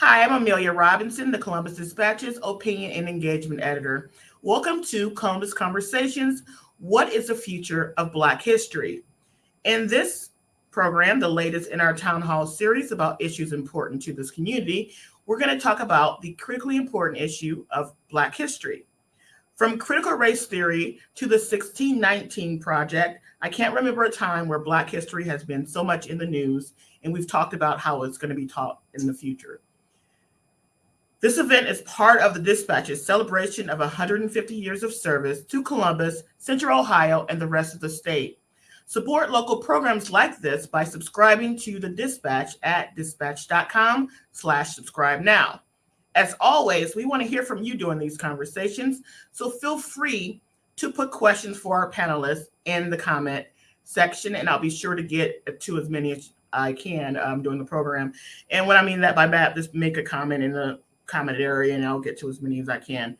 Hi, I'm Amelia Robinson, the Columbus Dispatch's opinion and engagement editor. Welcome to Columbus Conversations. What is the future of Black history? In this program, the latest in our town hall series about issues important to this community, we're going to talk about the critically important issue of Black history. From critical race theory to the 1619 Project, I can't remember a time where Black history has been so much in the news, and we've talked about how it's going to be taught in the future. This event is part of the Dispatch's celebration of 150 years of service to Columbus, Central Ohio, and the rest of the state. Support local programs like this by subscribing to the Dispatch at dispatch.com/subscribe now. As always, we want to hear from you during these conversations, so feel free to put questions for our panelists in the comment section, and I'll be sure to get to as many as I can during the program. And what I mean that by that, just make a comment in the comment area, and I'll get to as many as I can.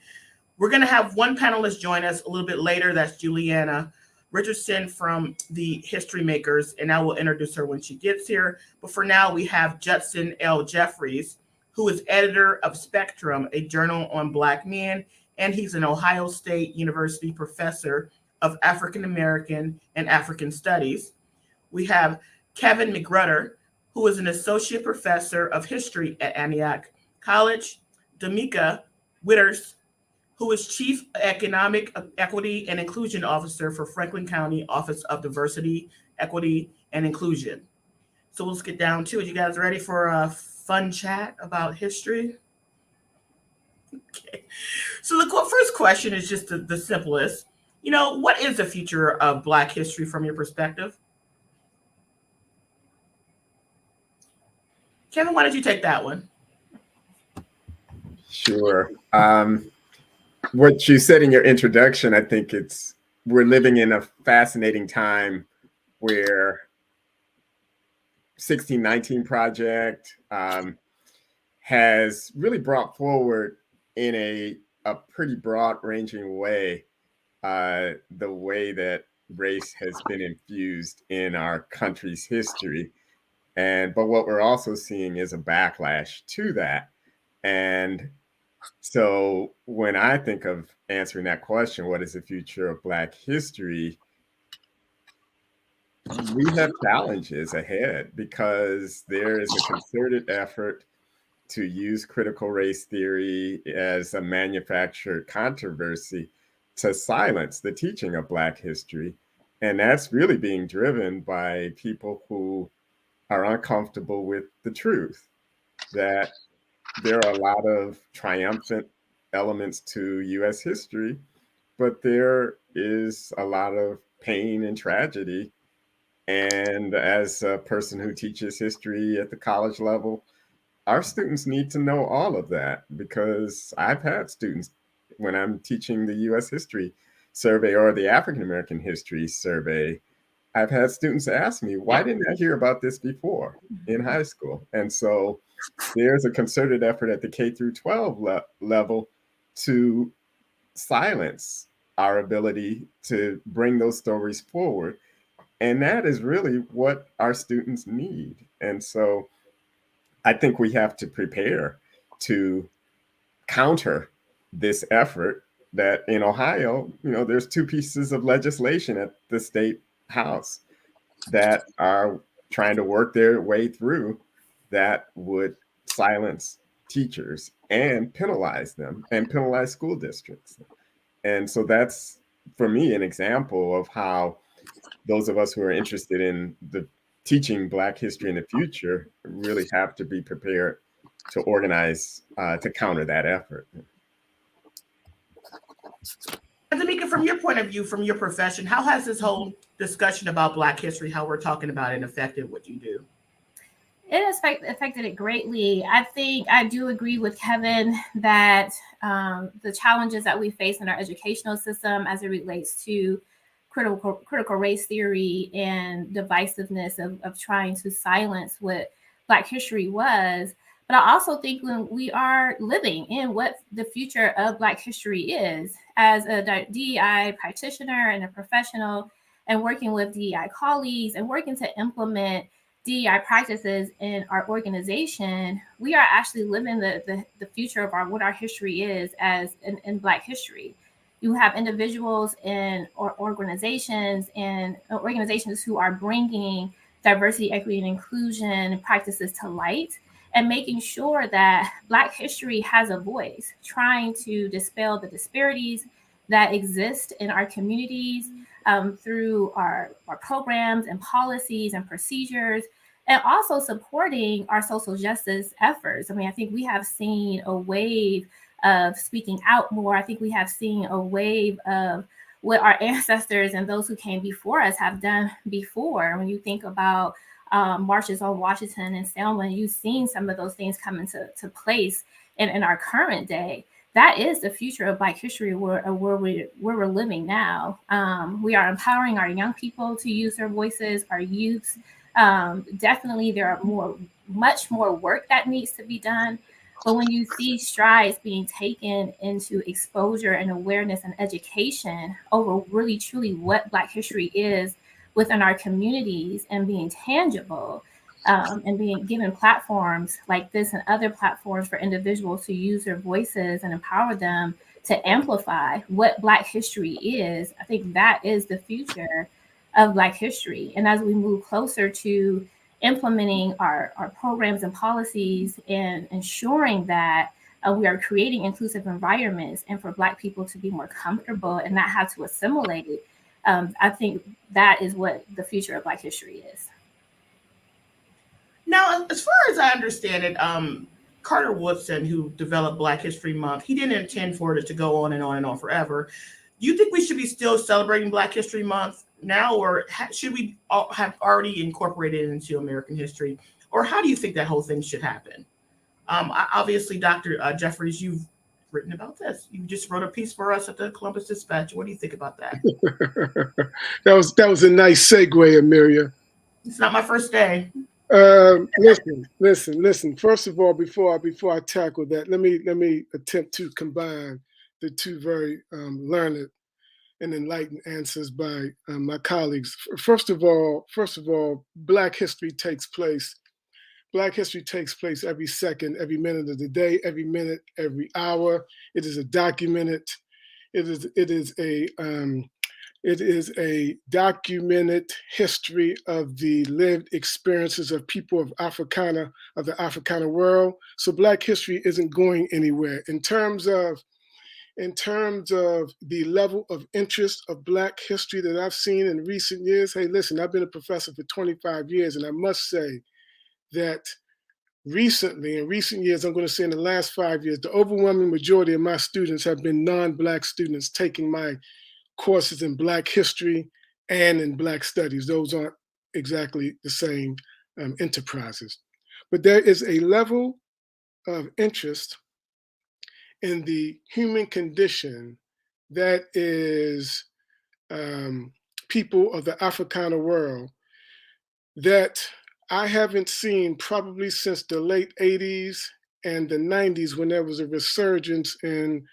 We're going to have one panelist join us a little bit later. That's Juliana Richardson from the History Makers, and I will introduce her when she gets here. But for now, we have Judson L. Jeffries, who is editor of Spectrum, a journal on Black men, and he's an Ohio State University professor of African American and African Studies. We have Kevin McGruder, who is an associate professor of history at Antioch College, Damika Witters, who is Chief Economic Equity and Inclusion Officer for Franklin County Office of Diversity, Equity, and Inclusion. So let's get down to it. You guys ready for a fun chat about history? Okay. So the first question is just the simplest. What is the future of Black history from your perspective? Kevin, why don't you take that one? Sure. What you said in your introduction, I think we're living in a fascinating time where 1619 Project has really brought forward in a pretty broad-ranging way the way that race has been infused in our country's history. But what we're also seeing is a backlash to that. And so when I think of answering that question, what is the future of Black history? We have challenges ahead because there is a concerted effort to use critical race theory as a manufactured controversy to silence the teaching of Black history. And that's really being driven by people who are uncomfortable with the truth, that there are a lot of triumphant elements to U.S. history, but there is a lot of pain and tragedy. And as a person who teaches history at the college level, our students need to know all of that, because I've had students, when I'm teaching the U.S. history survey or the African American history survey, I've had students ask me, why didn't I hear about this before in high school? And so there's a concerted effort at the K through 12 level to silence our ability to bring those stories forward. And that is really what our students need. And so I think we have to prepare to counter this effort that in Ohio, there's two pieces of legislation at the state house that are trying to work their way through that would silence teachers and penalize them and penalize school districts. And so that's, for me, an example of how those of us who are interested in the teaching Black history in the future really have to be prepared to organize to counter that effort. Tamika, from your point of view, from your profession, how has this whole discussion about Black history, how we're talking about it, affected what you do? It has affected it greatly. I think I do agree with Kevin that the challenges that we face in our educational system as it relates to critical race theory and divisiveness of trying to silence what Black history was. But I also think when we are living in what the future of Black history is, as a DEI practitioner and a professional, and working with DEI colleagues and working to implement DEI practices in our organization, we are actually living the future of what our history is as in Black history. You have individuals in or organizations and organizations who are bringing diversity, equity, and inclusion practices to light and making sure that Black history has a voice, trying to dispel the disparities that exist in our communities through our programs and policies and procedures, and also supporting our social justice efforts. I mean, I think we have seen a wave of speaking out more. I think we have seen a wave of what our ancestors and those who came before us have done before. When you think about marches on Washington and Selma, you've seen some of those things come into place in our current day. That is the future of Black history where we're living now. We are empowering our young people to use their voices, our youths. Definitely, there are much more work that needs to be done. But when you see strides being taken into exposure and awareness and education over really truly what Black history is within our communities and being tangible, and being given platforms like this and other platforms for individuals to use their voices and empower them to amplify what Black history is, I think that is the future of Black history. And as we move closer to implementing our programs and policies and ensuring that we are creating inclusive environments and for Black people to be more comfortable and not have to assimilate, I think that is what the future of Black history is. Now, as far as I understand it, Carter Woodson, who developed Black History Month, he didn't intend for it to go on and on and on forever. Do you think we should be still celebrating Black History Month now, or should we have already incorporated it into American history? Or how do you think that whole thing should happen? Obviously, Dr. Jeffries, you've written about this. You just wrote a piece for us at the Columbus Dispatch. What do you think about that? that was a nice segue, Amelia. It's not my first day. Listen. First of all, before I tackle that, let me attempt to combine the two very learned and enlightened answers by my colleagues. First of all, Black history takes place. Black history takes place every second, every minute of the day, every minute, every hour. It is a documented. It is a documented history of the lived experiences of people of the Africana world. So Black history isn't going anywhere. In terms of the level of interest of Black history that I've seen in recent years, hey, listen, I've been a professor for 25 years, and I must say that recently, in recent years, I'm going to say in the last 5 years, the overwhelming majority of my students have been non-Black students taking my courses in Black history and in Black studies. Those aren't exactly the same enterprises. But there is a level of interest in the human condition that is people of the Africana world that I haven't seen probably since the late 80s and the 90s, when there was a resurgence in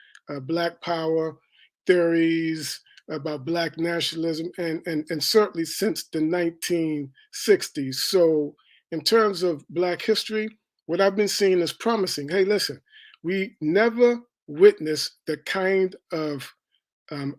Black power theories about Black nationalism, and certainly since the 1960s. So in terms of Black history, what I've been seeing is promising. Hey, listen, we never witnessed the kind of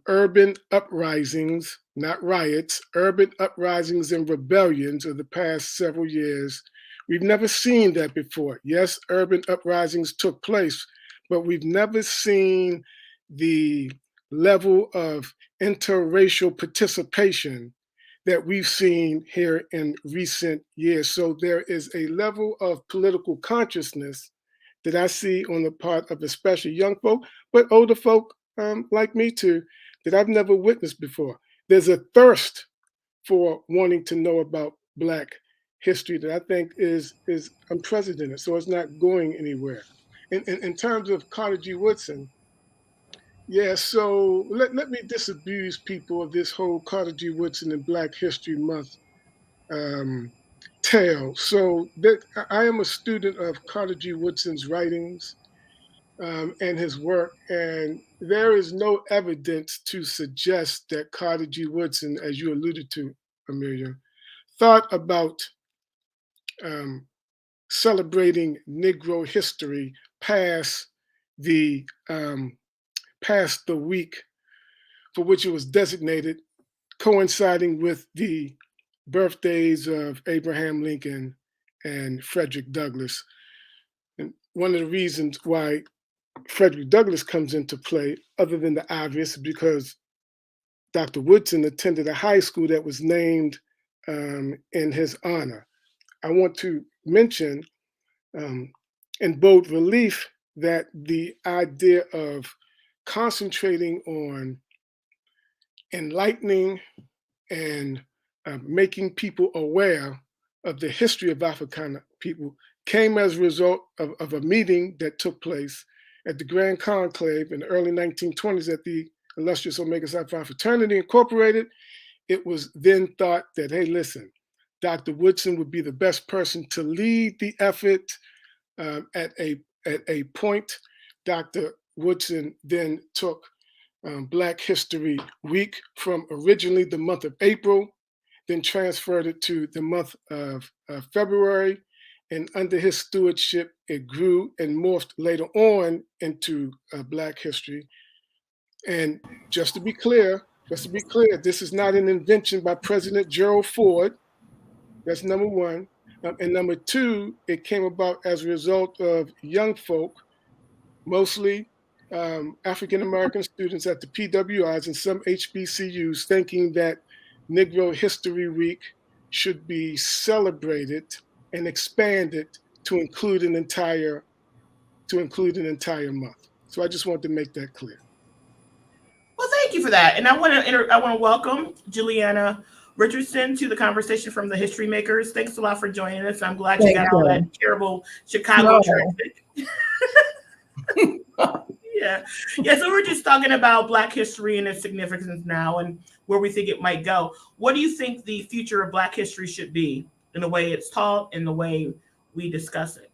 urban uprisings, not riots, urban uprisings and rebellions of the past several years. We've never seen that before. Yes, urban uprisings took place, but we've never seen the level of interracial participation that we've seen here in recent years. So there is a level of political consciousness that I see on the part of especially young folk, but older folk like me too, that I've never witnessed before. There's a thirst for wanting to know about Black history that I think is unprecedented. So it's not going anywhere. In terms of Carter G. Woodson, yeah, so let me disabuse people of this whole Carter G. Woodson and Black History Month tale. So I am a student of Carter G. Woodson's writings and his work, and there is no evidence to suggest that Carter G. Woodson, as you alluded to, Amelia, thought about celebrating Negro history past the week for which it was designated, coinciding with the birthdays of Abraham Lincoln and Frederick Douglass. And one of the reasons why Frederick Douglass comes into play, other than the obvious, because Dr. Woodson attended a high school that was named in his honor. I want to mention in bold relief that the idea of concentrating on enlightening and making people aware of the history of Africana people came as a result of a meeting that took place at the Grand Conclave in the early 1920s at the illustrious Omega Psi Phi Fraternity Incorporated. It was then thought that, hey, listen, Dr. Woodson would be the best person to lead the effort. At a point, Dr. Woodson then took Black History Week from originally the month of April, then transferred it to the month of February. And under his stewardship, it grew and morphed later on into Black History. And just to be clear, this is not an invention by President Gerald Ford. That's number one. And number two, it came about as a result of young folk, mostly African-American students at the PWIs and some HBCUs, thinking that Negro History Week should be celebrated and expanded to include an entire month. So I just wanted to make that clear. Well, thank you for that. And I want to welcome Juliana Richardson to the conversation from the History Makers. Thanks a lot for joining us. I'm glad you got all that terrible Chicago traffic. Yeah. So we're just talking about Black history and its significance now and where we think it might go. What do you think the future of Black history should be in the way it's taught, in the way we discuss it?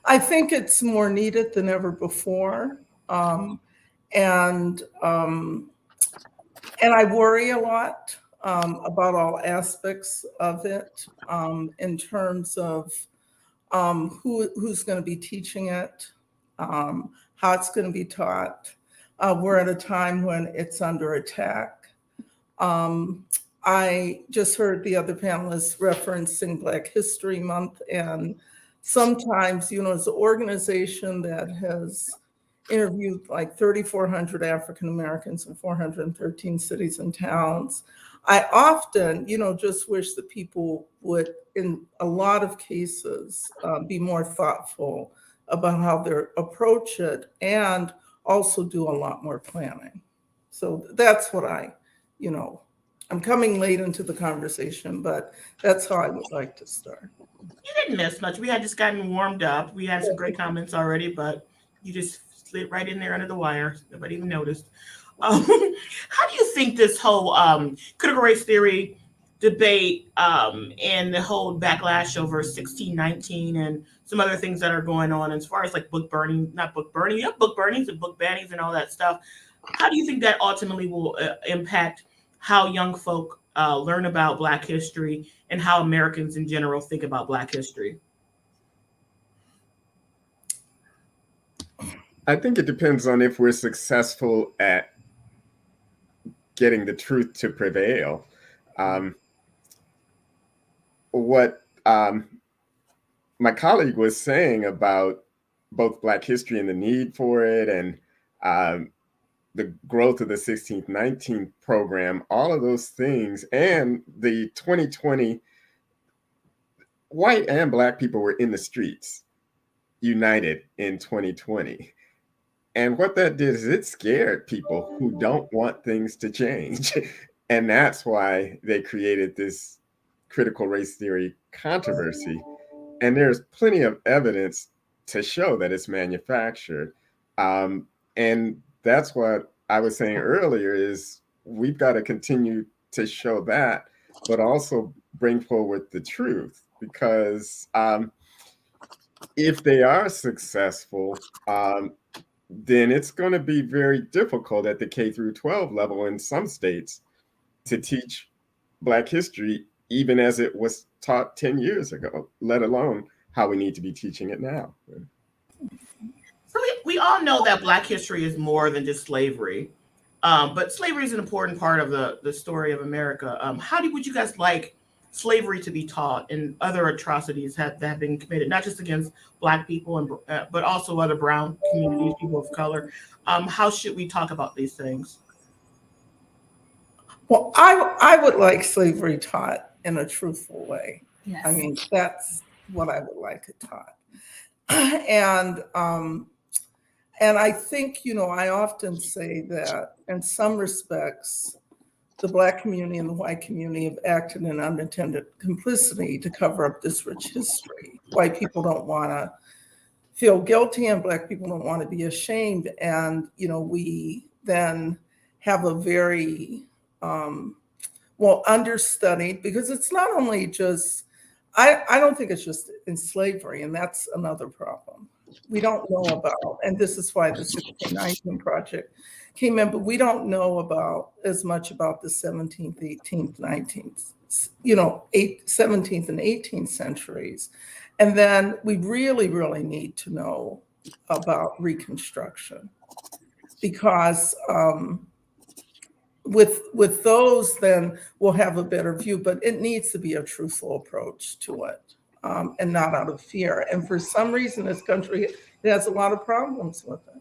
I think it's more needed than ever before. And I worry a lot about all aspects of it in terms of who's going to be teaching it, how it's going to be taught. We're at a time when it's under attack. I just heard the other panelists referencing Black History Month, and sometimes, as an organization that has interviewed like 3,400 African Americans in 413 cities and towns, I often, just wish that people would, in a lot of cases, be more thoughtful about how they approach it and also do a lot more planning. So that's what I'm coming late into the conversation, but that's how I would like to start. You didn't miss much. We had just gotten warmed up. We had some great comments already, but you just slid right in there under the wire. Nobody even noticed. How do you think this whole critical race theory debate and the whole backlash over 1619 and some other things that are going on as far as like book burnings and book bannings and all that stuff, how do you think that ultimately will impact how young folk learn about Black history and how Americans in general think about Black history? I think it depends on if we're successful at getting the truth to prevail. What my colleague was saying about both Black history and the need for it and the growth of the 1619 program, all of those things, and the 2020, white and Black people were in the streets, united in 2020. And what that did is it scared people who don't want things to change. And that's why they created this critical race theory controversy. And there's plenty of evidence to show that it's manufactured. And that's what I was saying earlier is we've got to continue to show that, but also bring forward the truth. Because if they are successful, then it's going to be very difficult at the K through 12 level in some states to teach Black history even as it was taught 10 years ago, let alone how we need to be teaching it now. So we all know that Black history is more than just slavery, but slavery is an important part of the story of America. Would you guys like slavery to be taught and other atrocities that have been committed, not just against Black people, but also other brown communities, people of color? How should we talk about these things? Well, I would like slavery taught in a truthful way. Yes. I mean, that's what I would like it taught. And I think, I often say that in some respects, the Black community and the white community have acted in unintended complicity to cover up this rich history. White people don't want to feel guilty and Black people don't want to be ashamed. And, we then have a very, understudied, because it's not only just, I don't think it's just in slavery, and that's another problem. We don't know about, and this is why the 1619 Project came in, but we don't know about as much about the 17th, 18th, 19th, 17th and 18th centuries. And then we really, really need to know about Reconstruction, because with those, then we'll have a better view, but it needs to be a truthful approach to it. And not out of fear. And for some reason, this country has a lot of problems with it.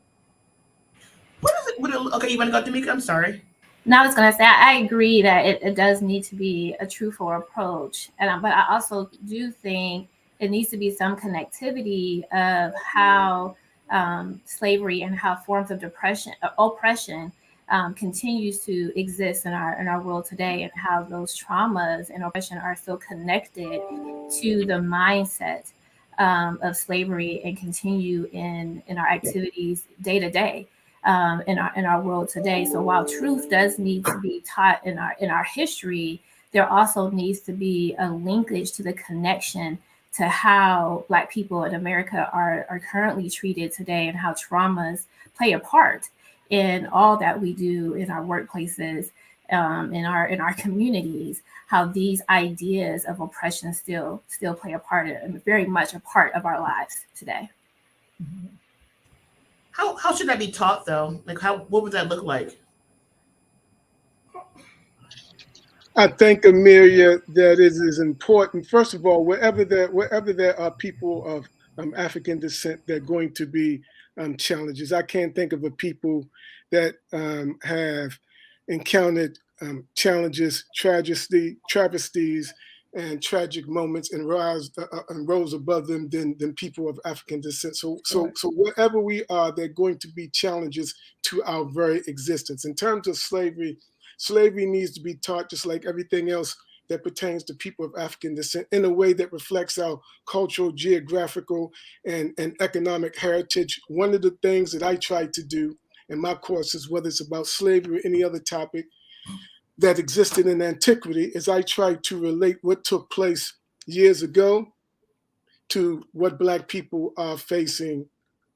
Okay, you want to go, Tamika? I'm sorry. No, I was going to say, I agree that it does need to be a truthful approach. But I also do think it needs to be some connectivity of how slavery and how forms of oppression continues to exist in our world today, and how those traumas and oppression are still connected to the mindset of slavery and continue in our activities day to day in our world today. So while truth does need to be taught in our history, there also needs to be a linkage to the connection to how Black people in America are currently treated today, and how traumas play a part in all that we do in our workplaces, in our communities, how these ideas of oppression still play a part, and very much a part of our lives today. How should that be taught, though? Like, what would that look like? I think, Amelia, that it is important. First of all, wherever there are people of African descent, there are going to be challenges. I can't think of a people that have encountered challenges, travesties, and tragic moments, and rose above them than people of African descent. So wherever we are, there are going to be challenges to our very existence. In terms of slavery needs to be taught just like everything else that pertains to people of African descent, in a way that reflects our cultural, geographical, and economic heritage. One of the things that I try to do in my courses, whether it's about slavery or any other topic that existed in antiquity, is I try to relate what took place years ago to what Black people are facing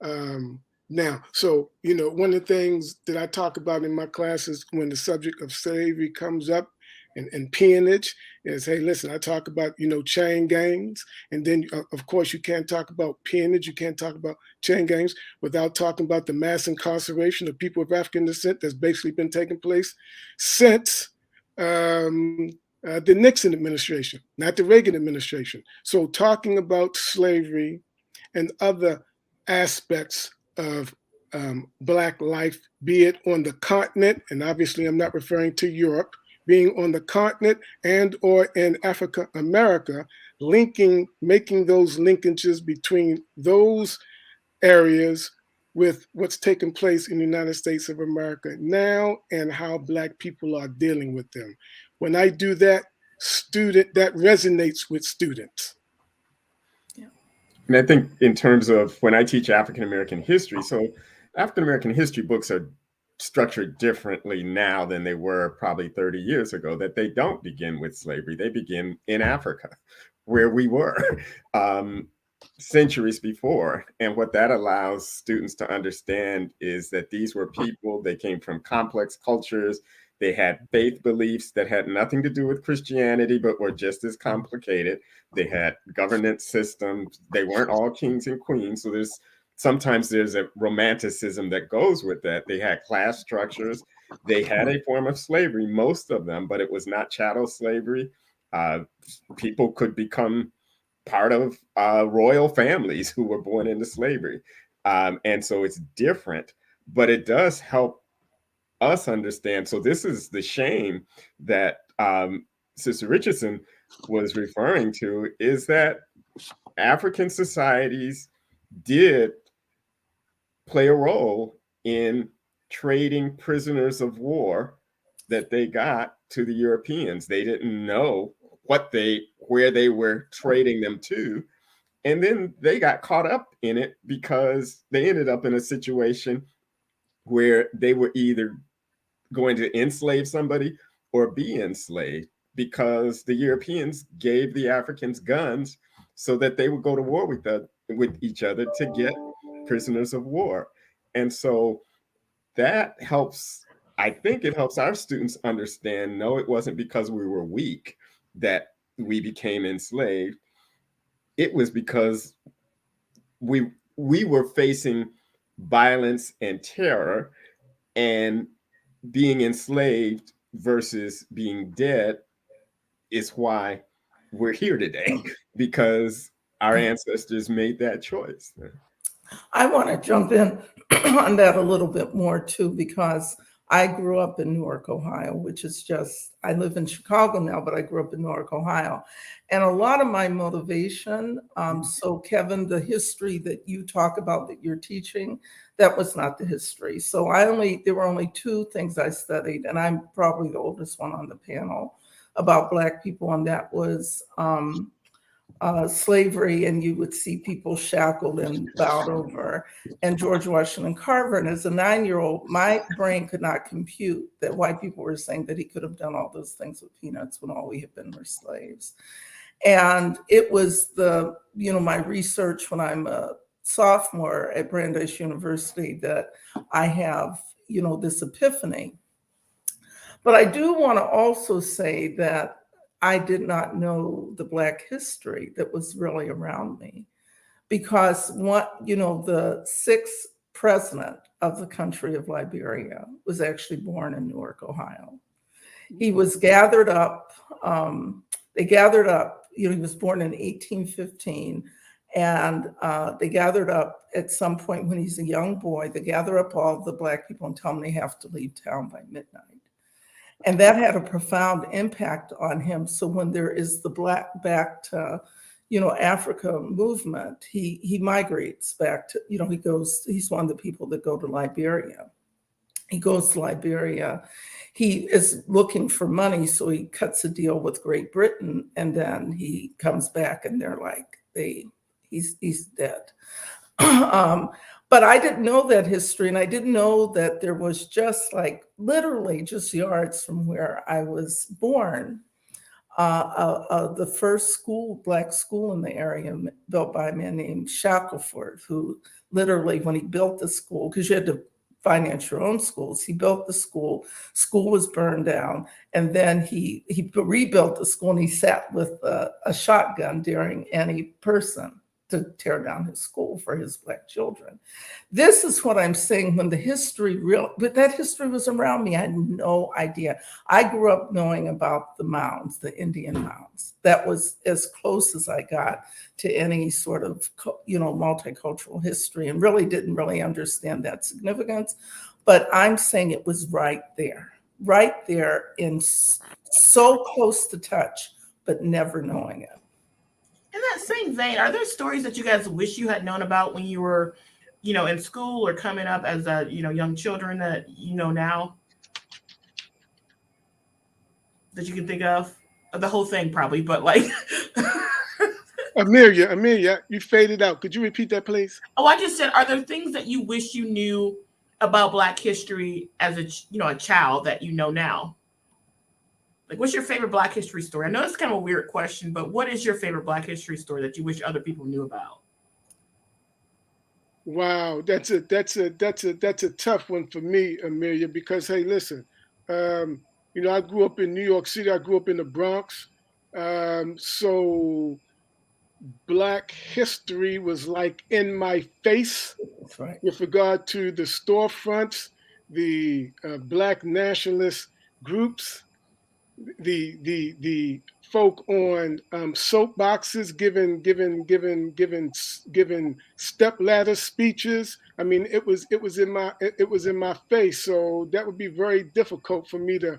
now. So, one of the things that I talk about in my classes when the subject of slavery comes up, and peonage, is, hey, listen, I talk about, chain gangs. And then, of course, you can't talk about peonage, you can't talk about chain gangs without talking about the mass incarceration of people of African descent that's basically been taking place since the Nixon administration, not the Reagan administration. So talking about slavery and other aspects of Black life, be it on the continent, and obviously I'm not referring to Europe, being on the continent and or in Africa, America, making those linkages between those areas with what's taking place in the United States of America now, and how Black people are dealing with them. When I do that, that resonates with students. And I think in terms of when I teach African American history, so African American history books are structured differently now than they were probably 30 years ago, that they don't begin with slavery. They begin in Africa, where we were centuries before. And what that allows students to understand is that these were people, they came from complex cultures, They had faith beliefs that had nothing to do with Christianity, but were just as complicated. They had governance systems. They weren't all kings and queens. So sometimes there's a romanticism that goes with that. They had class structures. They had a form of slavery, most of them, but it was not chattel slavery. People could become part of royal families who were born into slavery. And so it's different, but it does help us understand. So this is the shame that Sister Richardson was referring to, is that African societies did play a role in trading prisoners of war that they got to the Europeans. They didn't know where they were trading them to. And then they got caught up in it because they ended up in a situation where they were either going to enslave somebody or be enslaved, because the Europeans gave the Africans guns so that they would go to war with each other to get prisoners of war. And so that helps. I think it helps our students understand, no, it wasn't because we were weak that we became enslaved. It was because we were facing violence and terror, and being enslaved versus being dead is why we're here today, because our ancestors made that choice. I want to jump in on that a little bit more too, because I grew up in Newark, Ohio, which is just, I live in Chicago now, but I grew up in Newark, Ohio. And a lot of my motivation, so Kevin, the history that you talk about that you're teaching, that was not the history. So there were only two things I studied, and I'm probably the oldest one on the panel about Black people, and that was slavery, and you would see people shackled and bowed over, and George Washington Carver. And as a 9-year-old, my brain could not compute that white people were saying that he could have done all those things with peanuts when all we had been were slaves. And it was my research when I'm a sophomore at Brandeis University that I have, this epiphany. But I do want to also say that I did not know the Black history that was really around me, because the sixth president of the country of Liberia was actually born in Newark, Ohio. He was gathered up. He was born in 1815. And they gathered up at some point when he's a young boy, they gather up all the Black people and tell them they have to leave town by midnight. And that had a profound impact on him. So when there is the Black back to, Africa movement, he migrates back to, he's one of the people that go to Liberia. He goes to Liberia. He is looking for money, so he cuts a deal with Great Britain, and then he comes back and they're like, he's dead. But I didn't know that history, and I didn't know that there was just literally just yards from where I was born, the first Black school in the area built by a man named Shackelford, who literally, when he built the school, because you had to finance your own schools, he built the school was burned down, and then he rebuilt the school, and he sat with a shotgun daring any person to tear down his school for his Black children. This is what I'm saying, when but that history was around me. I had no idea. I grew up knowing about the mounds, the Indian mounds. That was as close as I got to any sort of, multicultural history, and really didn't really understand that significance. But I'm saying it was right there in so close to touch, but never knowing it. In that same vein, are there stories that you guys wish you had known about when you were, in school or coming up as young children that now that you can think of? The whole thing probably, but Amelia, you faded out. Could you repeat that, please? Oh, I just said, are there things that you wish you knew about Black history as a child that you know now? What's your favorite Black history story? I know it's kind of a weird question, but what is your favorite Black history story that you wish other people knew about? Wow, that's a tough one for me, Amelia, because hey, listen, You know, I grew up in New York City. I grew up in the Bronx. So Black history was like in my face That's right. with regard to the storefronts, the Black nationalist groups, the folk on soapboxes giving step ladder speeches. I mean, it was in my face. So that would be very difficult for me to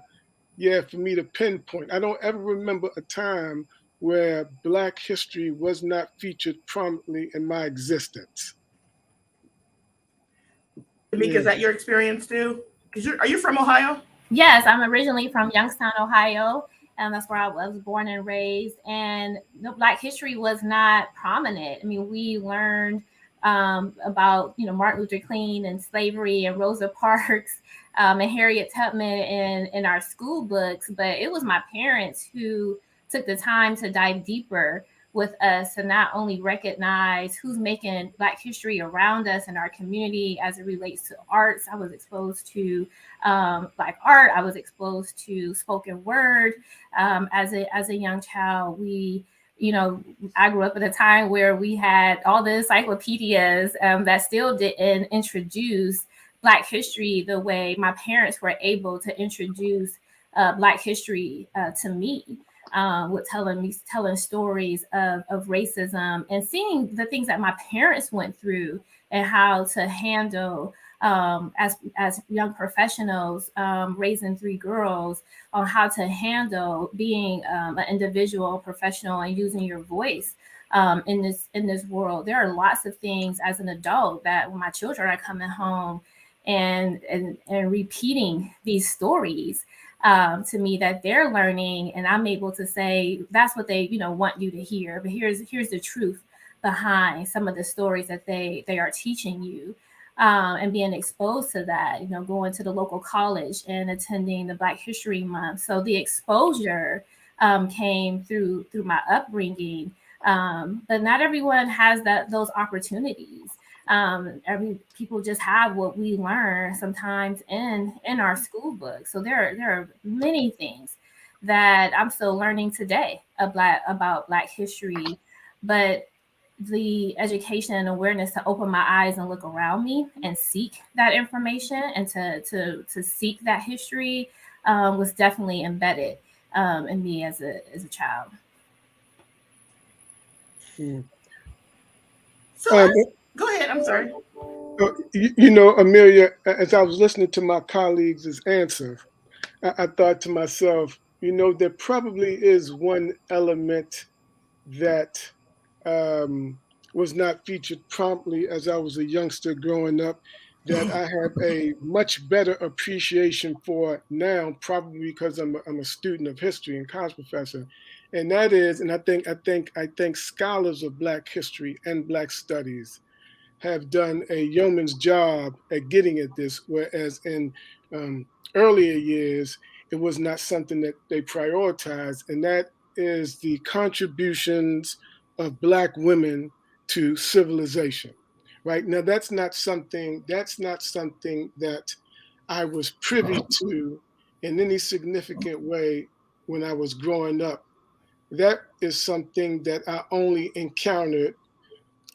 pinpoint. I don't ever remember a time where Black history was not featured prominently in my existence. Tamika, is that your experience too? Are you from Ohio? Yes, I'm originally from Youngstown, Ohio, and that's where I was born and raised. And Black history was not prominent. I mean, we learned about Martin Luther King and slavery and Rosa Parks and Harriet Tubman in our school books, but it was my parents who took the time to dive deeper with us to not only recognize who's making Black history around us in our community as it relates to arts. I was exposed to Black art. I was exposed to spoken word as a young child. I grew up at a time where we had all the encyclopedias that still didn't introduce Black history the way my parents were able to introduce Black history to me. With telling stories of racism and seeing the things that my parents went through and how to handle as young professionals raising 3 girls on how to handle being an individual professional and using your voice in this world. There are lots of things as an adult that when my children are coming home and repeating these stories to me that they're learning, and I'm able to say that's what they want you to hear. But here's the truth behind some of the stories that they are teaching you, and being exposed to that. Going to the local college and attending the Black History Month. So the exposure came through my upbringing, but not everyone has those opportunities. People just have what we learn sometimes in our school books. So there are many things that I'm still learning today about Black history, but the education and awareness to open my eyes and look around me and seek that information and to seek that history was definitely embedded in me as a child. So go ahead. I'm sorry. Amelia, as I was listening to my colleagues' answer, I thought to myself, there probably is one element that was not featured promptly as I was a youngster growing up that I have a much better appreciation for now, probably because I'm a student of history and college professor. And that is, and I think scholars of Black history and Black studies have done a yeoman's job at getting at this, whereas in earlier years, it was not something that they prioritized, and that is the contributions of Black women to civilization. Right now, that's not something that I was privy to in any significant way when I was growing up. That is something that I only encountered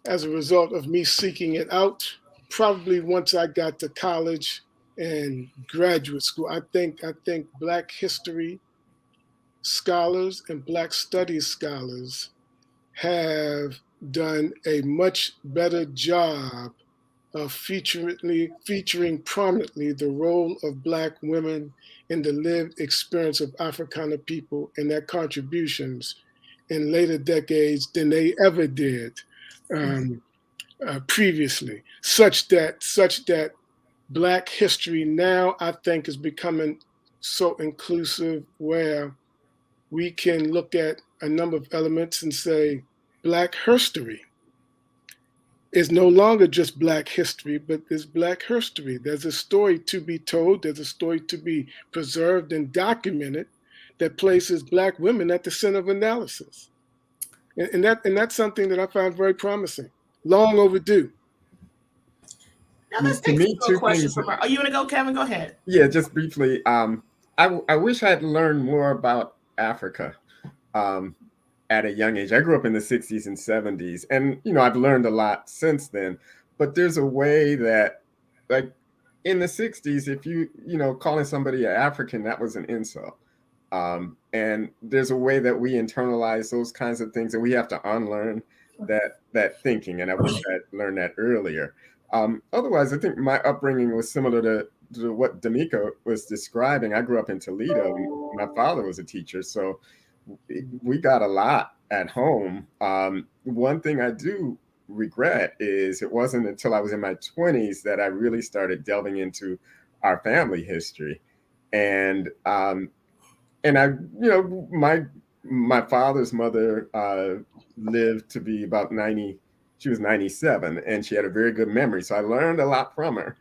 as a result of me seeking it out, probably once I got to college and graduate school. I think Black history scholars and Black studies scholars have done a much better job of featuring prominently the role of Black women in the lived experience of Africana people and their contributions in later decades than they ever did previously, such that Black history now, I think, is becoming so inclusive where we can look at a number of elements and say Black history is no longer just Black history, but there's Black history. There's a story to be told. There's a story to be preserved and documented that places Black women at the center of analysis. And that's something that I find very promising. Long overdue. Now let's To take me, a two question things. from our. Oh, you want to go, Kevin? Go ahead. Yeah, just briefly. I wish I'd learned more about Africa at a young age. I grew up in the 60s and 70s, and I've learned a lot since then. But there's a way that, like, in the 60s, if calling somebody an African, that was an insult. And there's a way that we internalize those kinds of things, and we have to unlearn that thinking. And I wish I'd learned that earlier. Otherwise, I think my upbringing was similar to what D'Amico was describing. I grew up in Toledo. My father was a teacher, so we got a lot at home. One thing I do regret is it wasn't until I was in my 20s that I really started delving into our family history. And I, my father's mother lived to be about 90. She was 97, and she had a very good memory. So I learned a lot from her.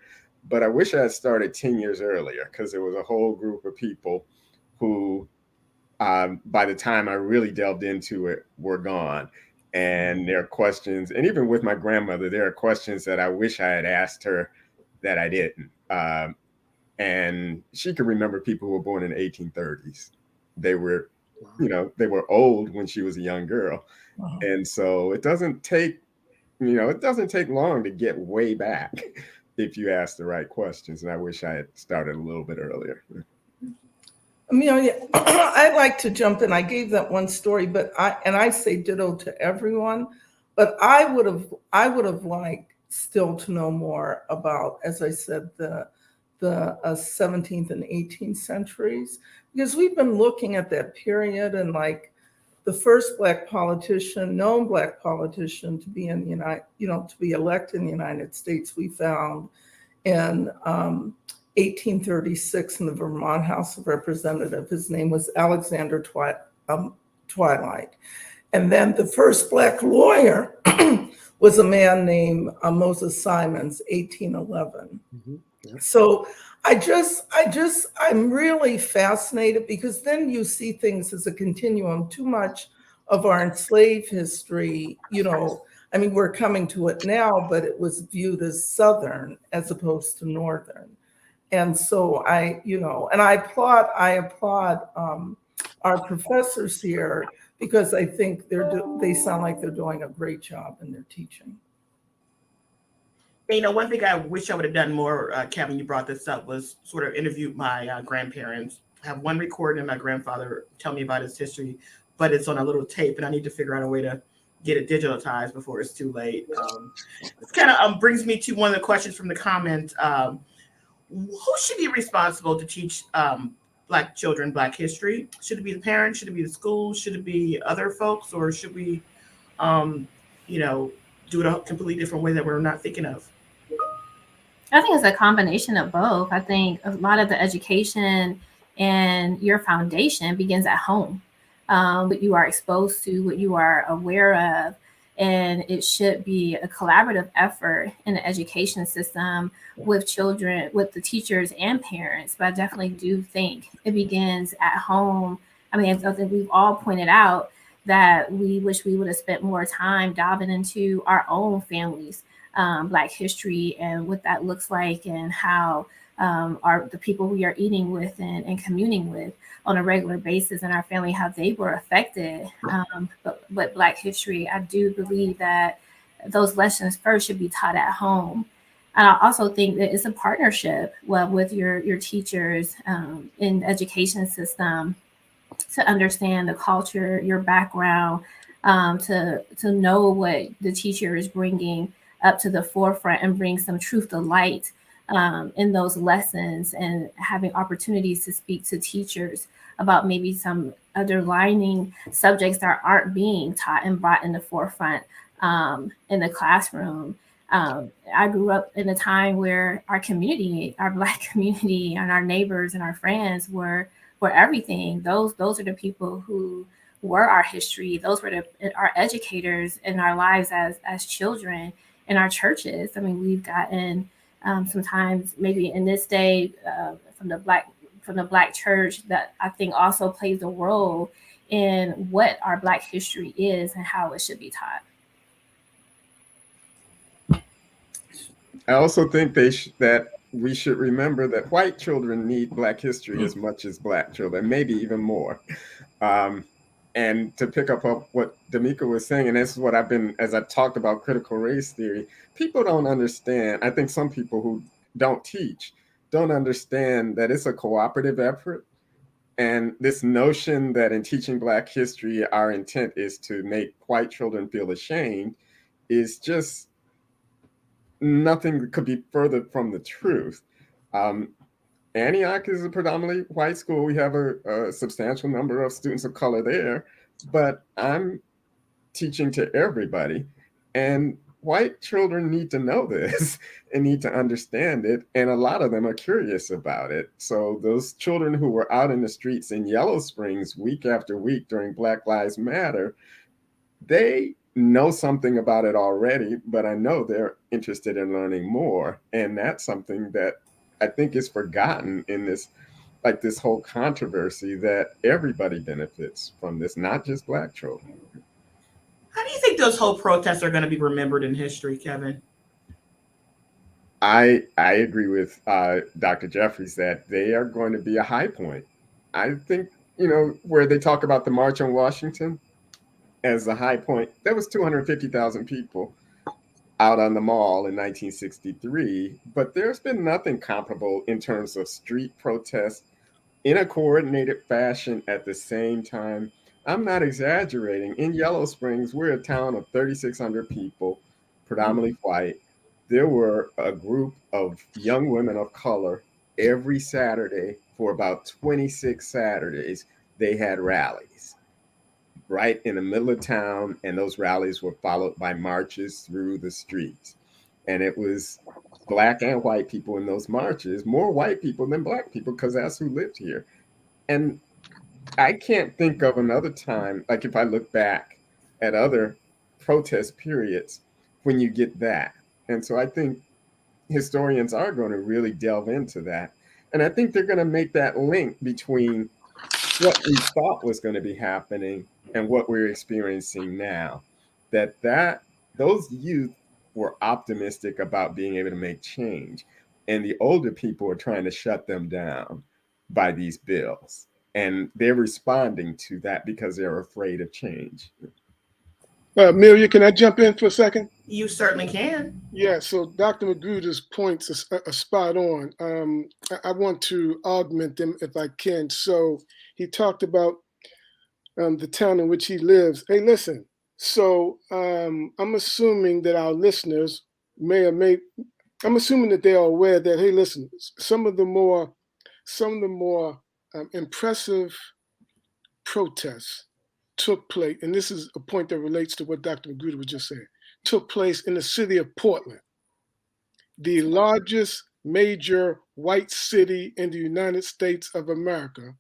But I wish I had started 10 years earlier, because there was a whole group of people who, by the time I really delved into it, were gone. And there are questions, and even with my grandmother, there are questions that I wish I had asked her that I didn't. And she could remember people who were born in the 1830s. They were, they were old when she was a young girl. Wow. And so it doesn't take long to get way back if you ask the right questions. And I wish I had started a little bit earlier. Amelia, I'd like to jump in. I gave that one story, but I say ditto to everyone, but I would have liked still to know more about, as I said, the 17th and 18th centuries, because we've been looking at that period, and like the first known Black politician to be in the to be elected in the United States, we found in 1836 in the Vermont House of Representatives. His name was Alexander Twilight. And then the first Black lawyer was a man named Moses Simons, 1811. Mm-hmm. Yeah. So I'm really fascinated, because then you see things as a continuum. Too much of our enslaved history, we're coming to it now, but it was viewed as Southern as opposed to Northern. And so I applaud our professors here, because I think they sound like they're doing a great job in their teaching. One thing I wish I would have done more, Kevin, you brought this up, was sort of interviewed my grandparents. I have one recording of my grandfather tell me about his history, but it's on a little tape, and I need to figure out a way to get it digitalized before it's too late. This kind of brings me to one of the questions from the comment. Who should be responsible to teach Black children Black history? Should it be the parents? Should it be the school? Should it be other folks? Or should we, do it a completely different way that we're not thinking of? I think it's a combination of both. I think a lot of the education and your foundation begins at home. What you are exposed to, what you are aware of, and it should be a collaborative effort in the education system with children, with the teachers and parents. But I definitely do think it begins at home. I think we've all pointed out that we wish we would have spent more time diving into our own families' Black history and what that looks like, and how are the people we are eating with and communing with on a regular basis in our family, how they were affected. But Black history, I do believe that those lessons first should be taught at home. And I also think that it's a partnership with your teachers in the education system to understand the culture, your background, to know what the teacher is bringing up to the forefront and bring some truth to light in those lessons, and having opportunities to speak to teachers about maybe some underlining subjects that aren't being taught and brought in the forefront in the classroom. I grew up in a time where our community, our Black community, and our neighbors and our friends were everything. Those are the people who were our history. Those were our educators in our lives as children in our churches. We've gotten sometimes maybe in this day from the Black church that I think also plays a role in what our Black history is and how it should be taught. I also think that we should remember that white children need Black history as much as Black children, maybe even more. Um, and to pick up on what D'Amico was saying, and this is what I've been, as I've talked about critical race theory, people don't understand. I think some people who don't teach don't understand that it's a cooperative effort. And this notion that in teaching Black history, our intent is to make white children feel ashamed is just nothing could be further from the truth. Um, Antioch is a predominantly white school. We have a substantial number of students of color there, but I'm teaching to everybody. And white children need to know this and need to understand it. And a lot of them are curious about it. So those children who were out in the streets in Yellow Springs week after week during Black Lives Matter, they know something about it already, but I know they're interested in learning more. And that's something that I think is forgotten in this, like this whole controversy, that everybody benefits from this, not just Black children. How do you think those whole protests are going to be remembered in history, Kevin? I agree with Dr. Jeffries that they are going to be a high point. I think, where they talk about the March on Washington as a high point, there was 250,000 people out on the mall in 1963, but there's been nothing comparable in terms of street protests in a coordinated fashion at the same time. I'm not exaggerating. In Yellow Springs, we're a town of 3,600 people, predominantly white. There were a group of young women of color every Saturday for about 26 Saturdays. They had rallies right in the middle of town, and those rallies were followed by marches through the streets. And it was Black and white people in those marches, more white people than Black people, because that's who lived here. And I can't think of another time, like if I look back at other protest periods, when you get that. And so I think historians are going to really delve into that. And I think they're going to make that link between what we thought was going to be happening and what we're experiencing now. That those youth were optimistic about being able to make change, and the older people are trying to shut them down by these bills, and they're responding to that because they're afraid of change. Amelia, can I jump in for a second? You certainly can. Yeah, so Dr. Magruder's points are spot on. I want to augment them if I can. So he talked about the town in which he lives. Hey, listen, so I'm assuming that our listeners I'm assuming that they are aware that, hey, listen, some of the more impressive protests took place, and this is a point that relates to what Dr. Magruder was just saying, took place in the city of Portland, the largest major white city in the United States of America.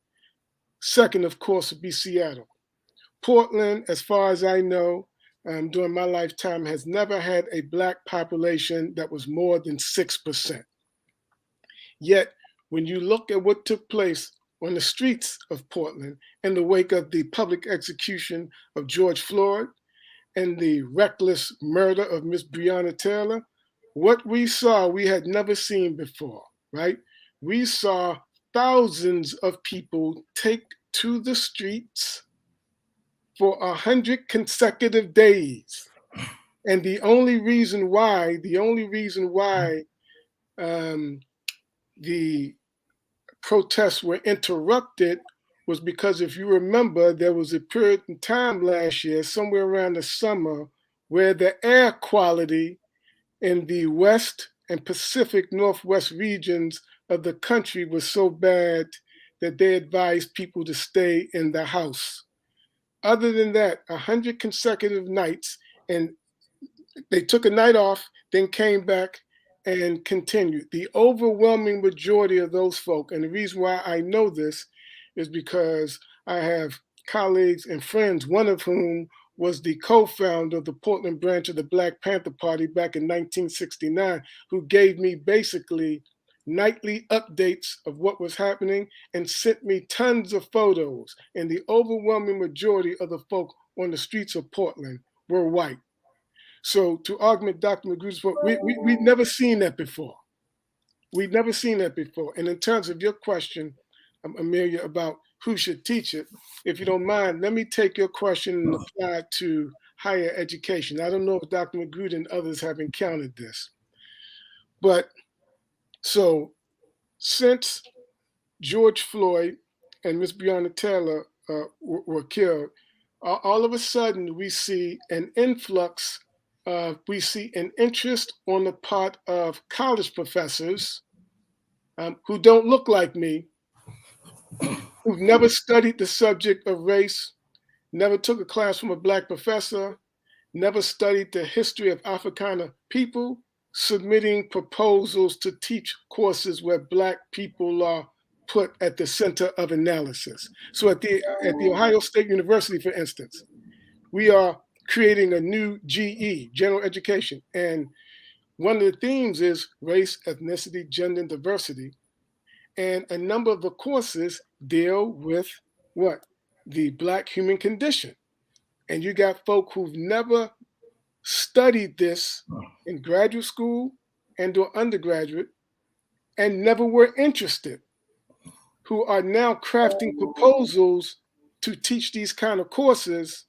Second, of course, would be Seattle. Portland, as far as I know, during my lifetime, has never had a Black population that was more than 6%. Yet, when you look at what took place on the streets of Portland in the wake of the public execution of George Floyd and the reckless murder of Miss Breonna Taylor, what we saw we had never seen before, right? We saw thousands of people take to the streets for 100 consecutive days. And the only reason why the protests were interrupted was because, if you remember, there was a period in time last year, somewhere around the summer, where the air quality in the West and Pacific Northwest regions of the country was so bad that they advised people to stay in the house. Other than that, 100 consecutive nights, and they took a night off, then came back and continued. The overwhelming majority of those folk, and the reason why I know this is because I have colleagues and friends, one of whom was the co-founder of the Portland branch of the Black Panther Party back in 1969, who gave me basically nightly updates of what was happening and sent me tons of photos. And the overwhelming majority of the folk on the streets of Portland were white. So to augment Dr. Magruder's point, we've never seen that before. We've never seen that before. And in terms of your question, Amelia, about who should teach it, if you don't mind, let me take your question and apply it to higher education. I don't know if Dr. Magruder and others have encountered this. But so since George Floyd and Miss Breonna Taylor were killed, all of a sudden we see an influx, we see an interest on the part of college professors who don't look like me, who've never studied the subject of race, never took a class from a Black professor, never studied the history of Africana people, submitting proposals to teach courses where Black people are put at the center of analysis. So at the Ohio State University, for instance, we are creating a new GE, general education. And one of the themes is race, ethnicity, gender, and diversity. And a number of the courses deal with what? The Black human condition. And you got folk who've never studied this in graduate school and or undergraduate and never were interested, who are now crafting proposals to teach these kind of courses.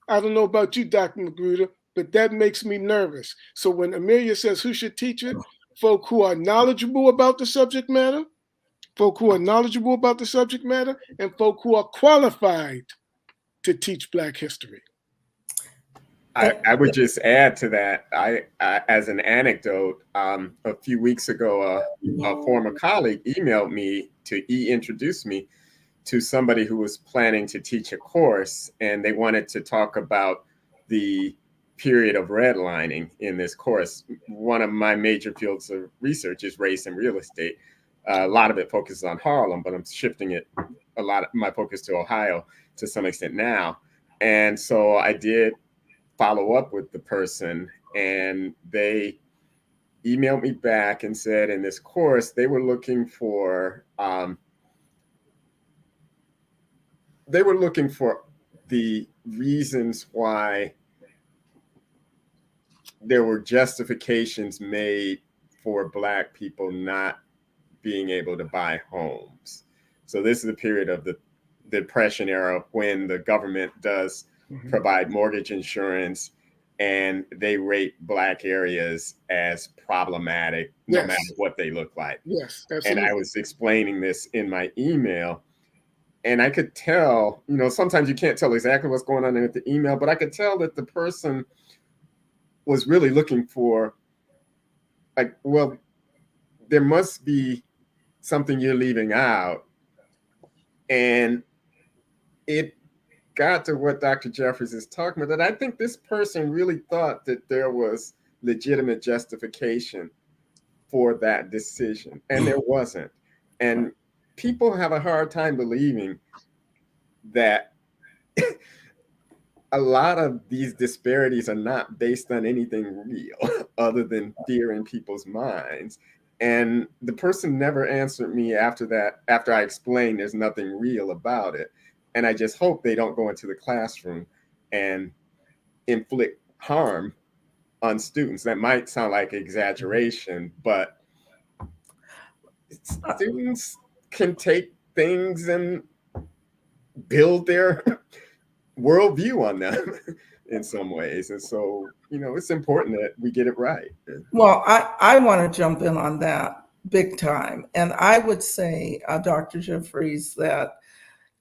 I don't know about you, Dr. Magruder, but that makes me nervous. So when Amelia says who should teach it, folk who are knowledgeable about the subject matter, and folk who are qualified to teach Black history. I would just add to that. I as an anecdote, a few weeks ago, a former colleague emailed me to introduce me to somebody who was planning to teach a course, and they wanted to talk about the period of redlining in this course. One of my major fields of research is race and real estate. A lot of it focuses on Harlem, but I'm shifting it a lot of my focus to Ohio to some extent now. And so I did follow up with the person, and they emailed me back and said in this course they were looking for the reasons why there were justifications made for Black people not being able to buy homes. So this is the period of the Depression era when the government does provide mortgage insurance, and they rate Black areas as problematic no matter what they look like. Yes, absolutely. And I was explaining this in my email, and I could tell, sometimes you can't tell exactly what's going on in the email, but I could tell that the person was really looking for, like, well, there must be something you're leaving out. And it got to what Dr. Jeffries is talking about, that I think this person really thought that there was legitimate justification for that decision, and there wasn't. And people have a hard time believing that a lot of these disparities are not based on anything real other than fear in people's minds. And the person never answered me after I explained there's nothing real about it. And I just hope they don't go into the classroom and inflict harm on students. That might sound like exaggeration, but students can take things and build their worldview on them in some ways. And so, it's important that we get it right. Well, I want to jump in on that big time. And I would say, Dr. Jeffries, that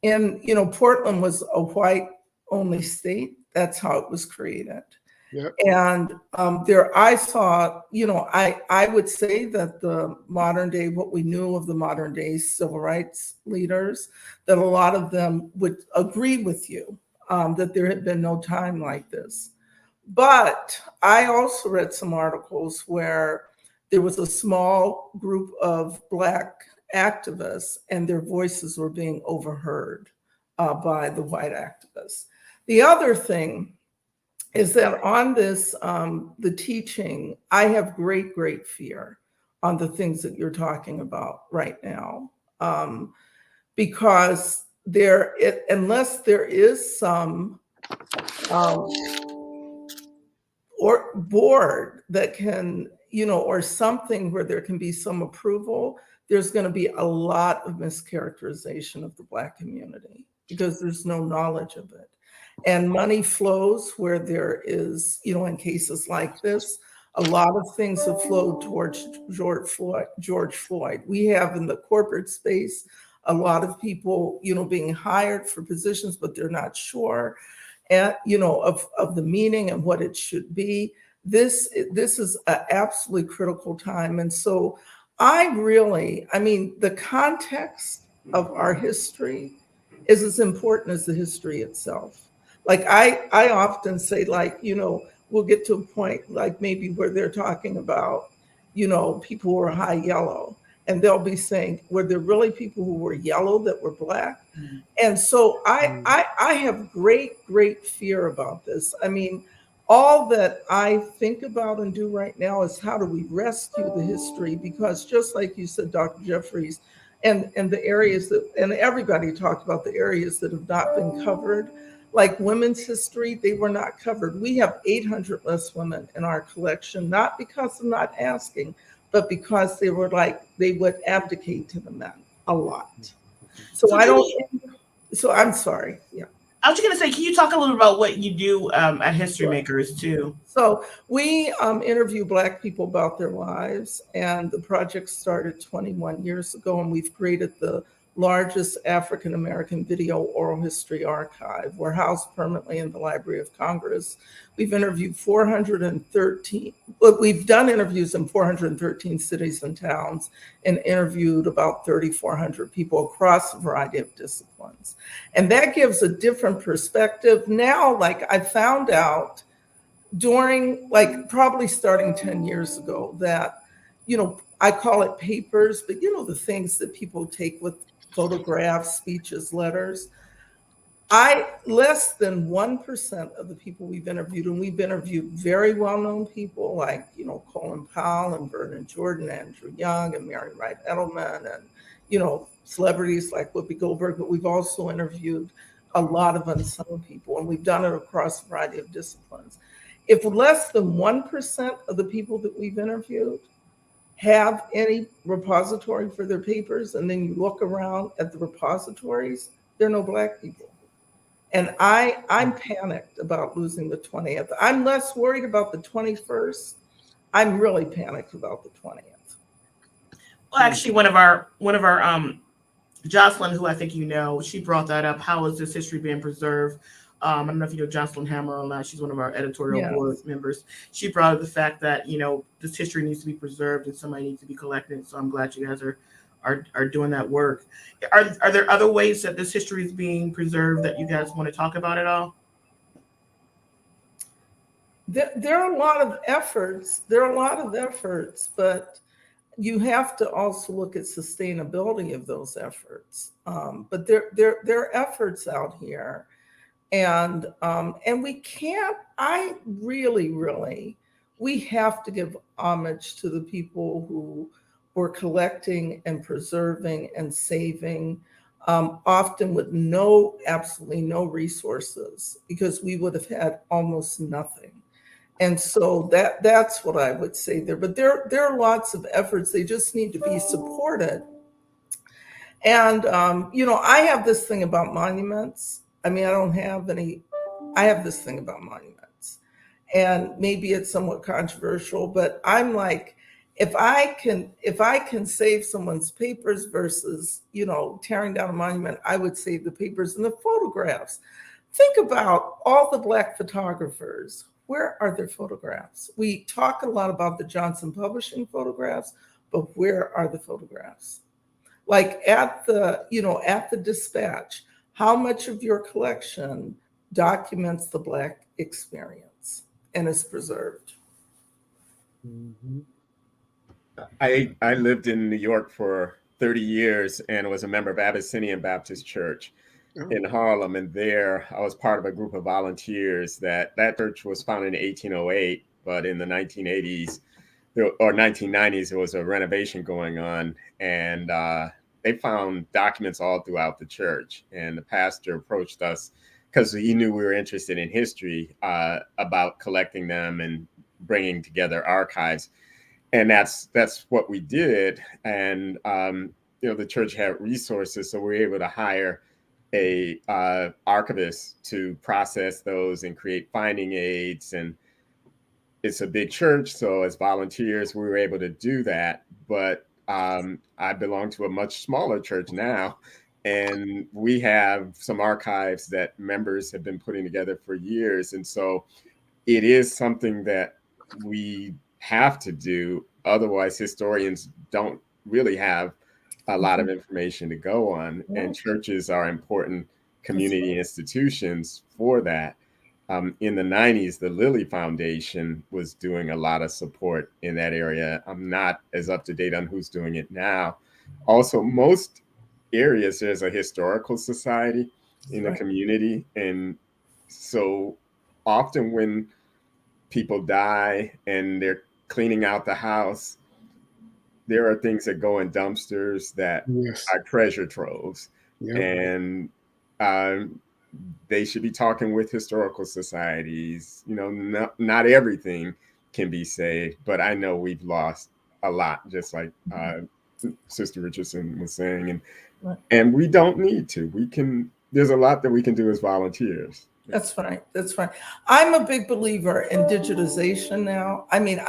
Portland was a white-only state. That's how it was created. Yep. And I saw, I would say that the modern day, what we knew of the modern day civil rights leaders, that a lot of them would agree with you that there had been no time like this. But I also read some articles where there was a small group of Black activists and their voices were being overheard by the white activists. The other thing is that on this, the teaching, I have great, great fear on the things that you're talking about right now. Because unless there is some or board that can or something where there can be some approval, there's going to be a lot of mischaracterization of the Black community because there's no knowledge of it. And money flows where there is, in cases like this, a lot of things have flowed towards George Floyd. We have in the corporate space a lot of people, being hired for positions, but they're not sure, of the meaning and what it should be. This is an absolutely critical time. And so the context of our history is as important as the history itself. Like I often say, we'll get to a point like maybe where they're talking about, people who are high yellow, and they'll be saying, were there really people who were yellow that were Black? Mm-hmm. And so I have great fear about this. I mean, all that I think about and do right now is how do we rescue the history? Because just like you said, Dr. Jeffries, and the areas that, and everybody talked about the areas that have not been covered, like women's history, they were not covered. We have 800 less women in our collection, not because I'm not asking, but because they would abdicate to the men a lot. So I'm sorry. Yeah. I was just going to say, can you talk a little about what you do at History Makers too? So we interview Black people about their lives, and the project started 21 years ago, and we've created the largest African-American video oral history archive. We're housed permanently in the Library of Congress. We've interviewed 413, we've done interviews in 413 cities and towns and interviewed about 3,400 people across a variety of disciplines. And that gives a different perspective. Now, I found out during, probably starting 10 years ago that, I call it papers, but the things that people take with photographs, speeches, letters. Less than 1% of the people we've interviewed, and we've interviewed very well-known people like, Colin Powell and Vernon Jordan, Andrew Young and Mary Wright Edelman, and, celebrities like Whoopi Goldberg, but we've also interviewed a lot of unsung people, and we've done it across a variety of disciplines. If less than 1% of the people that we've interviewed have any repository for their papers, and then you look around at the repositories, there are no Black people. And I'm panicked about losing the 20th. I'm less worried about the 21st. I'm really panicked about the 20th. Well, actually, one of our Jocelyn, who I think she brought that up. How is this history being preserved? I don't know if you know Jocelyn Hammer or not. She's one of our editorial board members. She brought up the fact that, this history needs to be preserved and somebody needs to be collected. So I'm glad you guys are doing that work. Are there other ways that this history is being preserved that you guys want to talk about at all? There are a lot of efforts. But you have to also look at sustainability of those efforts. But there are efforts out here. And we can't, we have to give homage to the people who were collecting and preserving and saving, often with absolutely no resources, because we would have had almost nothing. And so that's what I would say there. But there are lots of efforts. They just need to be supported. And, I have this thing about monuments. I have this thing about monuments, and maybe it's somewhat controversial, but I'm like, if I can save someone's papers versus, tearing down a monument, I would save the papers and the photographs. Think about all the Black photographers. Where are their photographs? We talk a lot about the Johnson Publishing photographs, but where are the photographs? Like at the Dispatch, how much of your collection documents the Black experience and is preserved? Mm-hmm. I lived in New York for 30 years and was a member of Abyssinian Baptist Church in Harlem. And there I was part of a group of volunteers that church was founded in 1808, but in the 1980s or 1990s, there was a renovation going on, and they found documents all throughout the church. And the pastor approached us because he knew we were interested in history, about collecting them and bringing together archives. and that's what we did. And the church had resources, so we were able to hire a archivist to process those and create finding aids. And it's a big church, so as volunteers, we were able to do that. But I belong to a much smaller church now, and we have some archives that members have been putting together for years. And so it is something that we have to do. Otherwise, historians don't really have a lot of information to go on, and churches are important community institutions for that. In the 90s, the Lilly Foundation was doing a lot of support in that area. I'm not as up to date on who's doing it now. Also, most areas, there's a historical society in the community. And so often when people die and they're cleaning out the house, there are things that go in dumpsters that are treasure troves. And they should be talking with historical societies. Not everything can be saved, but I know we've lost a lot, just like Sister Richardson was saying, and we don't need to. There's a lot that we can do as volunteers. That's right. That's right. I'm a big believer in digitization now. I mean,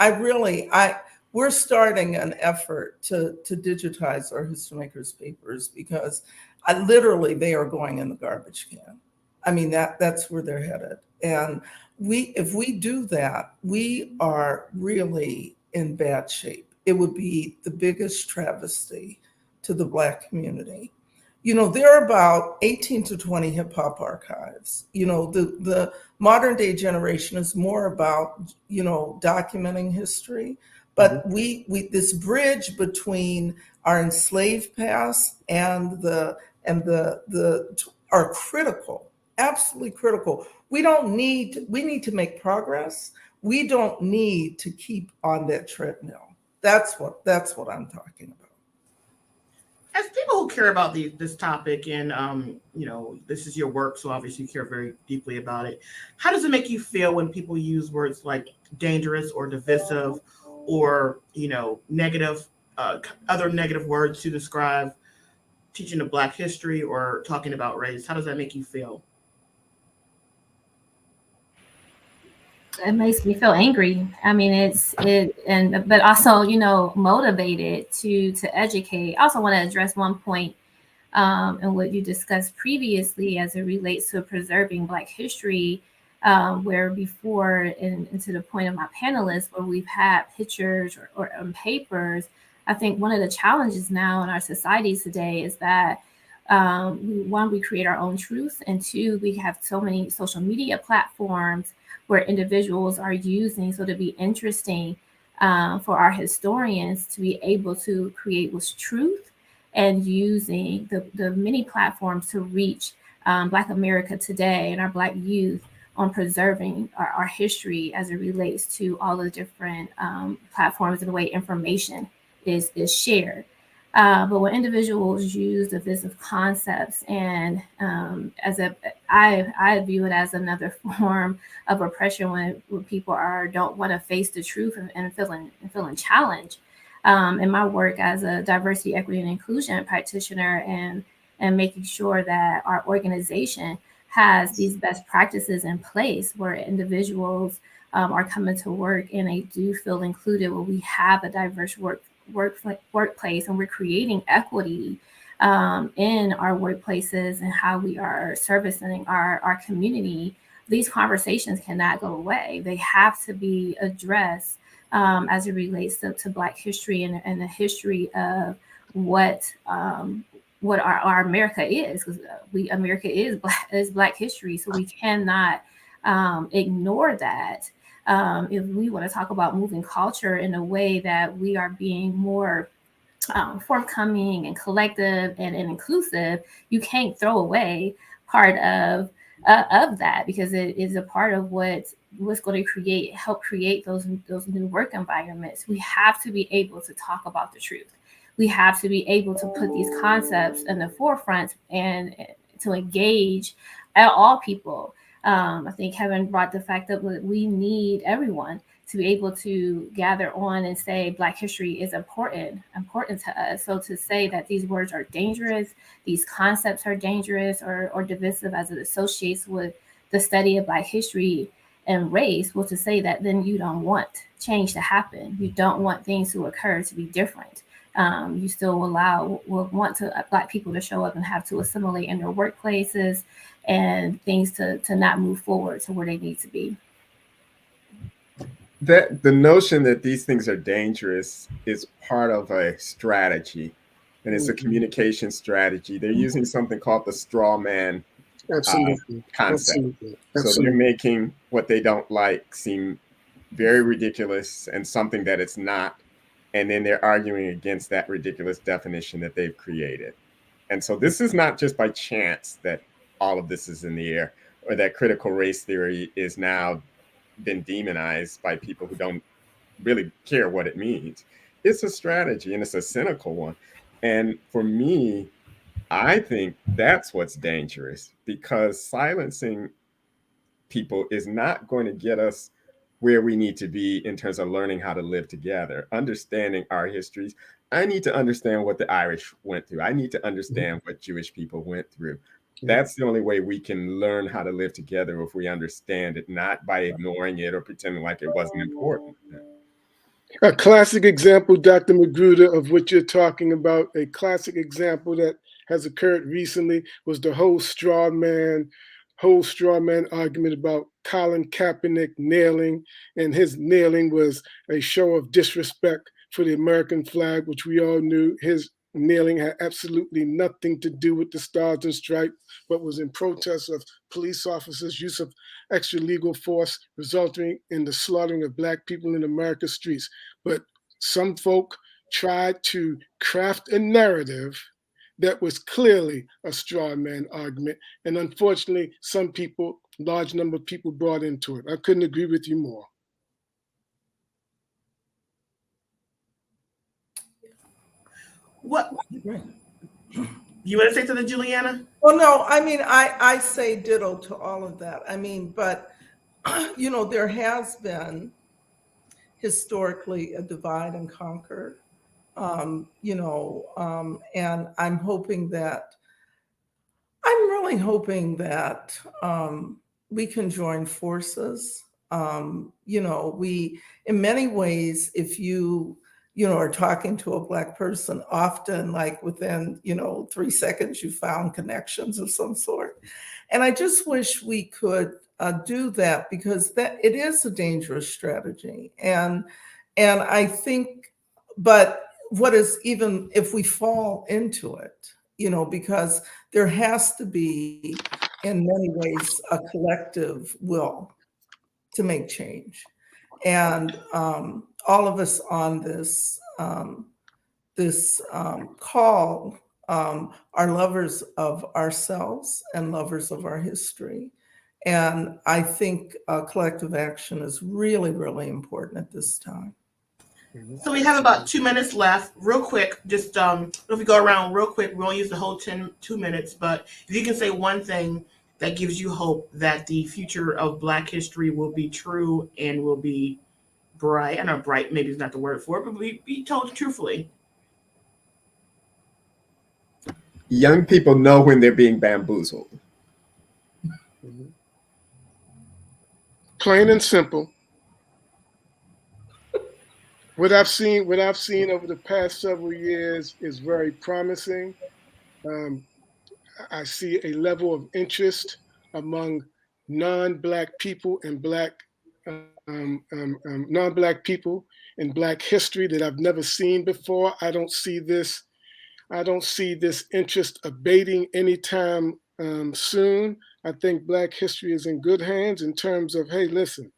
we're starting an effort to digitize our Historymakers papers, because they are going in the garbage can. I mean, that's where they're headed. And if we do that, we are really in bad shape. It would be the biggest travesty to the Black community. There are about 18 to 20 hip hop archives. The modern day generation is more about, documenting history. But this bridge between our enslaved past and are critical, absolutely critical. We need to make progress. We don't need to keep on that treadmill. That's what I'm talking about. As people who care about this topic, and this is your work, so obviously you care very deeply about it. How does it make you feel when people use words like dangerous or divisive, or negative, other negative words to describe teaching of Black history or talking about race? How does that make you feel? It makes me feel angry. I mean, but also, motivated to educate. I also want to address one point and what you discussed previously as it relates to preserving Black history, where before, and to the point of my panelists, where we've had pictures or papers. I think one of the challenges now in our societies today is that one, we create our own truth, and two, we have so many social media platforms where individuals are using, so to be interesting for our historians to be able to create with truth, and using the many platforms to reach Black America today and our Black youth on preserving our history as it relates to all the different platforms and the way information is shared. But when individuals use divisive concepts, and I view it as another form of oppression when people don't want to face the truth and feeling challenged. In my work as a diversity, equity, and inclusion practitioner, and making sure that our organization has these best practices in place where individuals are coming to work and they do feel included, where we have a diverse workplace, and we're creating equity in our workplaces and how we are servicing our community. These conversations cannot go away. They have to be addressed as it relates to Black history and the history of what our America is, because America is Black history, so we cannot ignore that. If we want to talk about moving culture in a way that we are being more forthcoming and collective and inclusive, you can't throw away part of that, because it is a part of what's going to help create those new work environments. We have to be able to talk about the truth. We have to be able to put these concepts in the forefront and to engage all people. I think Kevin brought the fact that we need everyone to be able to gather on and say Black history is important to us. So to say that these words are dangerous, these concepts are dangerous or divisive as it associates with the study of Black history and race, well, to say that then you don't want change to happen. You don't want things to occur to be different. You still will want Black people to show up and have to assimilate in their workplaces and things to not move forward to where they need to be. That the notion that these things are dangerous is part of a strategy, and it's a communication strategy. They're using something called the straw man concept. Absolutely. So they're making what they don't like seem very ridiculous and something that it's not, and then they're arguing against that ridiculous definition that they've created. And so this is not just by chance that all of this is in the air, or that critical race theory is now been demonized by people who don't really care what it means. It's a strategy, and it's a cynical one. And for me, I think that's what's dangerous, because silencing people is not going to get us where we need to be in terms of learning how to live together, understanding our histories. I need to understand what the Irish went through. I need to understand what Jewish people went through. That's the only way we can learn how to live together, if we understand it, not by ignoring it or pretending like it wasn't important. A classic example, Dr. Magruder, of what you're talking about, a classic example that has occurred recently was the whole straw man argument about Colin Kaepernick kneeling, and his kneeling was a show of disrespect for the American flag, which we all knew his kneeling had absolutely nothing to do with the Stars and Stripes, but was in protest of police officers' use of extra legal force, resulting in the slaughtering of Black people in America's streets. But some folk tried to craft a narrative that was clearly a straw man argument. And unfortunately, some people, large number of people, bought into it. I couldn't agree with you more. What you want to say to the Juliana? Well, no, I mean, I say ditto to all of that. I mean, but there has been historically a divide and conquer, and I'm really hoping that we can join forces. We, in many ways, if you are talking to a Black person, often like within, 3 seconds, you found connections of some sort. And I just wish we could do that, because that it is a dangerous strategy. And I think, but what is, even if we fall into it, because there has to be, in many ways, a collective will to make change. And all of us on this call are lovers of ourselves and lovers of our history. And I think collective action is really, really important at this time. So we have about 2 minutes left. Real quick, just if we go around real quick, we won't use the whole 2 minutes, but if you can say one thing that gives you hope that the future of Black history will be true and will be bright. I know bright maybe is not the word for it, but be told truthfully. Young people know when they're being bamboozled. Plain and simple. What I've seen over the past several years is very promising. I see a level of interest among non-Black people and non-Black people in Black history that I've never seen before. I don't see this interest abating anytime soon. I think Black history is in good hands in terms of, hey, listen,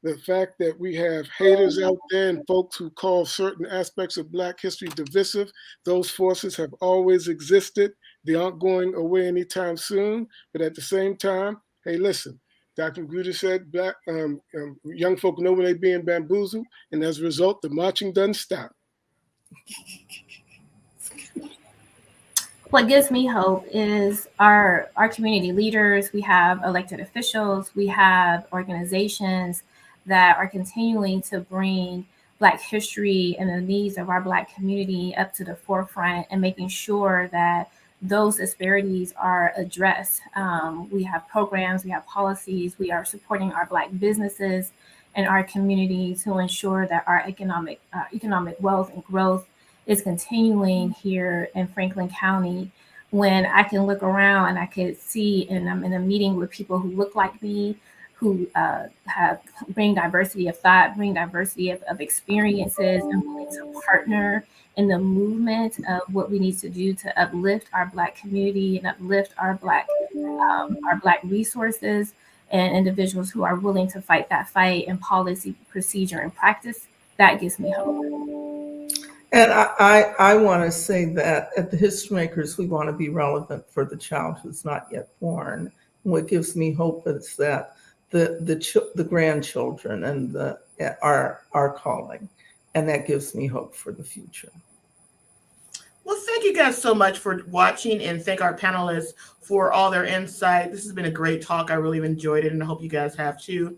the fact that we have haters out there and folks who call certain aspects of Black history divisive, those forces have always existed. They aren't going away anytime soon. But at the same time, hey, listen, Dr. Magruder said young folk know when they're being bamboozled, and as a result, the marching doesn't stop. What gives me hope is our community leaders. We have elected officials, we have organizations that are continuing to bring Black history and the needs of our Black community up to the forefront and making sure that those disparities are addressed. We have programs, we have policies, we are supporting our Black businesses and our community to ensure that our economic wealth and growth is continuing here in Franklin County. When I can look around and I could see, and I'm in a meeting with people who look like me, who bring diversity of thought, bring diversity of experiences, and willing to partner in the movement of what we need to do to uplift our Black community and uplift our Black resources, and individuals who are willing to fight that fight in policy, procedure, and practice. That gives me hope. And I want to say that at the History Makers, we want to be relevant for the child who's not yet born. What gives me hope is that the grandchildren and are calling, and that gives me hope for the future. Well, thank you guys so much for watching, and thank our panelists for all their insight. This has been a great talk. I really enjoyed it, and I hope you guys have too.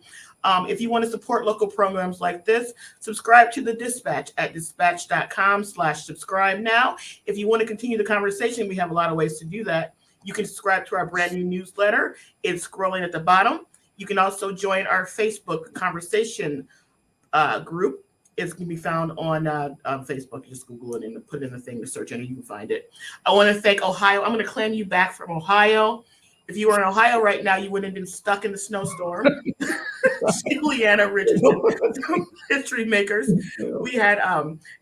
If you want to support local programs like this, subscribe to The Dispatch at dispatch.com/subscribe now. If you want to continue the conversation, we have a lot of ways to do that. You can subscribe to our brand new newsletter. It's scrolling at the bottom. You can also join our Facebook conversation group. It can be found on Facebook. You just Google it and put in the thing to search and you can find it. I want to thank Ohio. I'm going to claim you back from Ohio. If you were in Ohio right now, you wouldn't have been stuck in the snowstorm. Leanna Richardson from History Makers. We had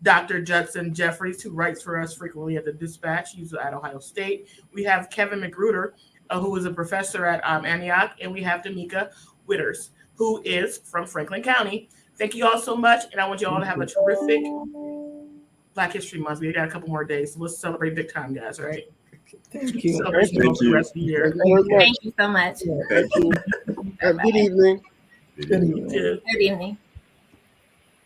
Dr. Judson Jeffries, who writes for us frequently at the Dispatch. He's at Ohio State. We have Kevin McGruder, who is a professor at Antioch. And we have Damika Witters, who is from Franklin County. Thank you all so much. And I want you all to have a terrific Black History Month. We got a couple more days. So let's celebrate big time, guys, all right? Thank you. Thank you. The rest of the year. Thank you so much. Thank you. Have a good evening. Good evening. Good evening. Good evening.